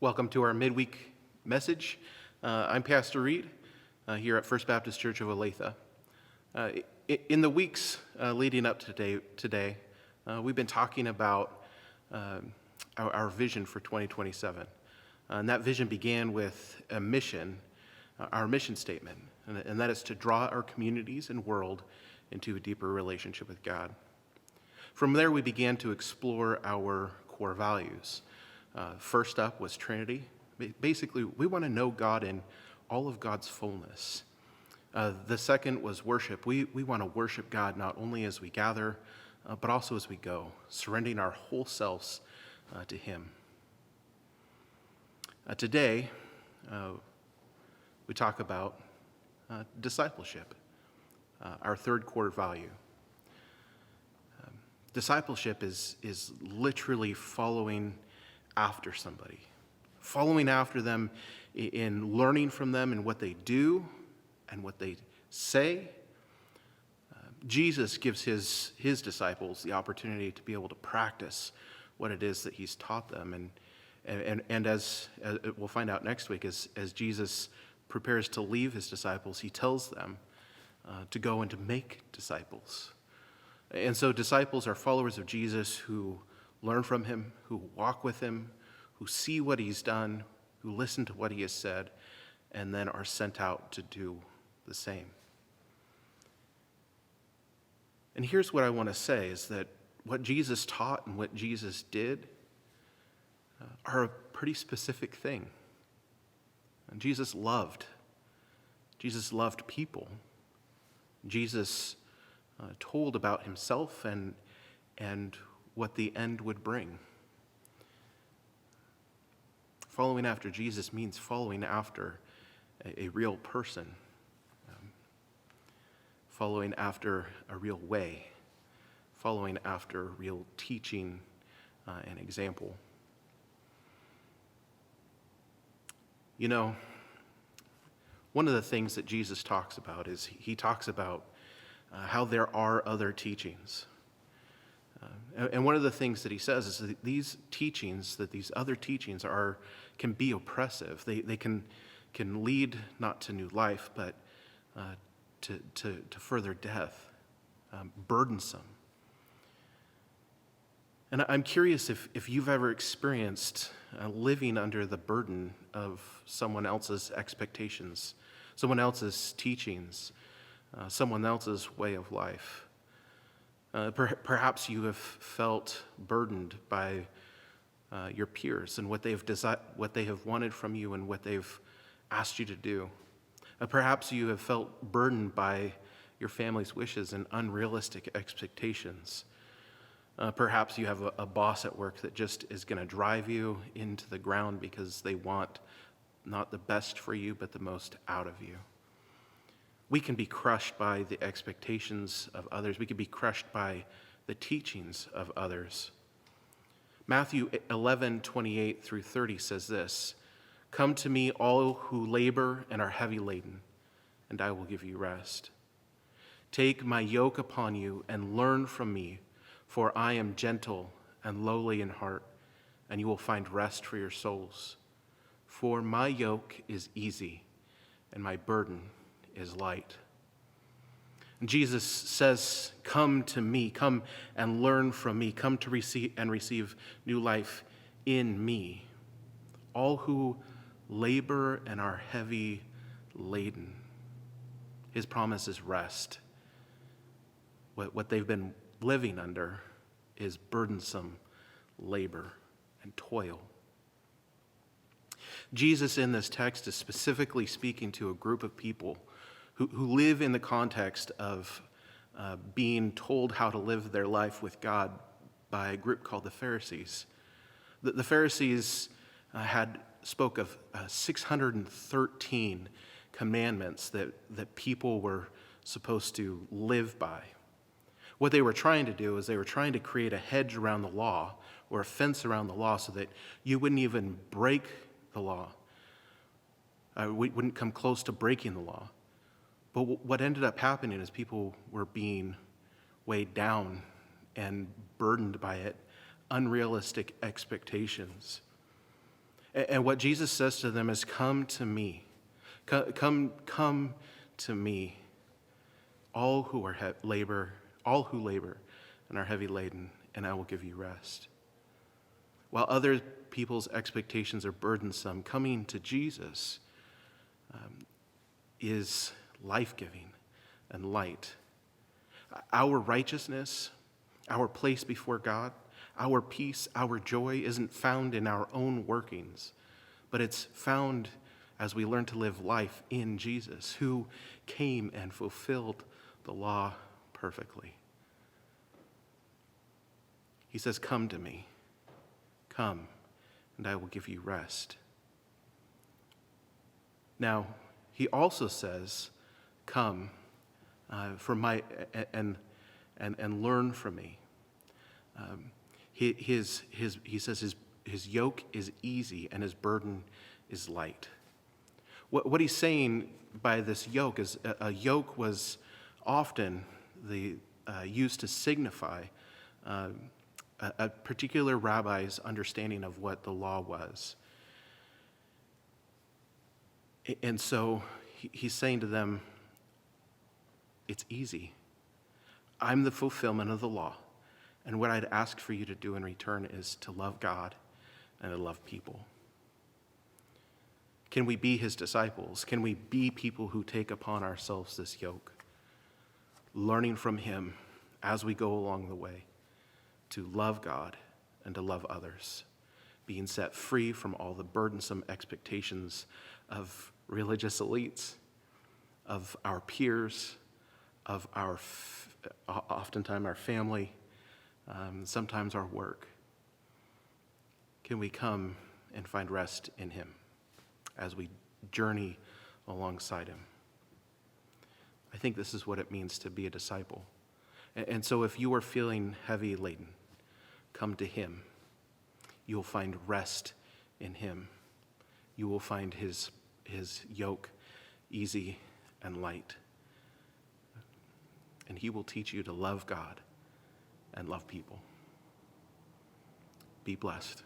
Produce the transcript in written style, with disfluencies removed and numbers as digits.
Welcome to our midweek message. I'm Pastor Reed here at First Baptist Church of Olathe. In the weeks leading up to today, we've been talking about our vision for 2027. And that vision began with a mission, our mission statement, and that is to draw our communities and world into a deeper relationship with God. From there, we began to explore our core values. First up was Trinity. Basically, we want to know God in all of God's fullness. The second was worship. We want to worship God not only as we gather, but also as we go, surrendering our whole selves to Him. Today, we talk about discipleship, our third core value. Discipleship is literally following after somebody, following after them in learning from them in what they do and what they say. Jesus gives his disciples the opportunity to be able to practice what it is that he's taught them. And as we'll find out next week, as Jesus prepares to leave his disciples, he tells them to go and to make disciples. And so disciples are followers of Jesus who learn from him, who walk with him, who see what he's done, who listen to what he has said, and then are sent out to do the same. And here's what I want to say is that what Jesus taught and what Jesus did are a pretty specific thing. And Jesus loved people. Jesus told about himself and what the end would bring. Following after Jesus means following after a real person, following after a real way, following after real teaching and example. You know, one of the things that Jesus talks about is he talks about how there are other teachings. And one of the things that he says is that these other teachings can be oppressive. They can lead not to new life, but to further death, burdensome. And I'm curious if you've ever experienced living under the burden of someone else's expectations, someone else's teachings, someone else's way of life. Perhaps you have felt burdened by your peers and what they have wanted from you and what they've asked you to do. Perhaps you have felt burdened by your family's wishes and unrealistic expectations. Perhaps you have a boss at work that just is going to drive you into the ground because they want not the best for you, but the most out of you. We can be crushed by the expectations of others. We can be crushed by the teachings of others. Matthew 11:28 through 30 says this, "Come to me, all who labor and are heavy laden, and I will give you rest. Take my yoke upon you and learn from me, for I am gentle and lowly in heart, and you will find rest for your souls. For my yoke is easy, and my burden is light." And Jesus says, come to me, come and learn from me, come to receive new life in me. All who labor and are heavy laden. His promise is rest. What they've been living under is burdensome labor and toil. Jesus in this text is specifically speaking to a group of people who live in the context of being told how to live their life with God by a group called the Pharisees. The Pharisees spoke of 613 commandments that people were supposed to live by. What they were trying to do is they were trying to create a hedge around the law or a fence around the law so that you wouldn't even break the law. We wouldn't come close to breaking the law. But what ended up happening is people were being weighed down and burdened by it, unrealistic expectations. And what Jesus says to them is, come to me. Come to me, all who labor and are heavy laden, and I will give you rest. While other people's expectations are burdensome, coming to Jesus is life-giving and light. Our righteousness, our place before God, our peace, our joy isn't found in our own workings, but it's found as we learn to live life in Jesus, who came and fulfilled the law perfectly. He says, come to me. Come, and I will give you rest. Now, he also says, come and learn from me. He says his yoke is easy and his burden is light. What he's saying by this yoke is a yoke was often used to signify a particular rabbi's understanding of what the law was. And so he's saying to them, it's easy. I'm the fulfillment of the law. And what I'd ask for you to do in return is to love God and to love people. Can we be his disciples? Can we be people who take upon ourselves this yoke, learning from him as we go along the way to love God and to love others, being set free from all the burdensome expectations of religious elites, of our peers, of oftentimes our family, sometimes our work? Can we come and find rest in him as we journey alongside him? I think this is what it means to be a disciple. And so if you are feeling heavy laden, come to him. You'll find rest in him. You will find his yoke easy and light. And he will teach you to love God and love people. Be blessed.